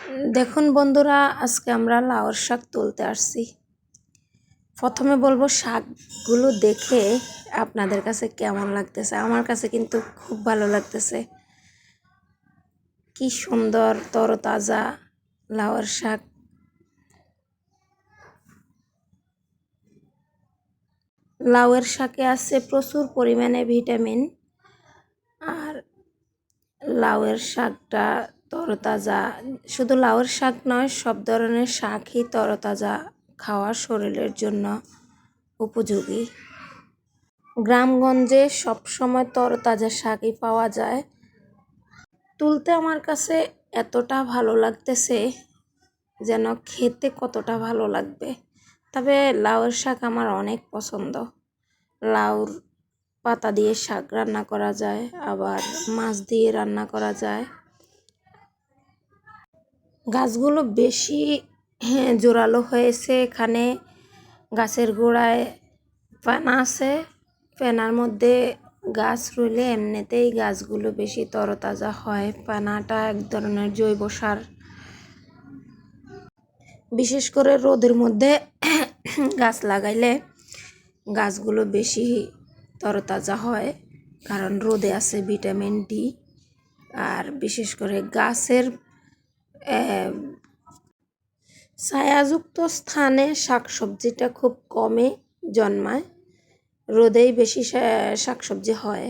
দেখুন বন্ধুরা, আজকে আমরা লাউয়ের শাক তুলতে আসছি। প্রথমে বলবো শাকগুলো দেখে আপনাদের কাছে কেমন লাগতেছে। আমার কাছে কিন্তু খুব ভালো লাগতেছে। কি সুন্দর তরতাজা লাউয়ের শাক। লাউয়ের শাকে আছে প্রচুর পরিমাণে ভিটামিন। আর লাউয়ের শাকটা তরতাজা, শুধু লাউয়ের শাক নয়, সব ধরনের শাকই তরতাজা খাওয়া শরীরের জন্য উপযোগী। গ্রামগঞ্জে সবসময় তরতাজা শাকই পাওয়া যায়। তুলতে আমার কাছে এতটা ভালো লাগতেছে যেন খেতে কতটা ভালো লাগবে। তবে লাউয়ের শাক আমার অনেক পছন্দ। লাউর পাতা দিয়ে শাক রান্না করা যায়, আবার মাছ দিয়ে রান্না করা যায়। গাছগুলো বেশি জোরালো হয়েছে। এখানে গাছের গোড়ায় পানা আছে। পানার মধ্যে গাছ রইলে এমনিতেই গাছগুলো বেশি তরতাজা হয়। পানাটা এক ধরনের জৈব সার। বিশেষ করে রোদের মধ্যে গাছ লাগাইলে গাছগুলো বেশি তরতাজা হয়, কারণ রোদে আছে ভিটামিন ডি। আর বিশেষ করে গাছের ছায়াযুক্ত স্থানে শাকসবজিটা খুব কমে জন্মায়, রোদেই বেশি শাকসবজি হয়।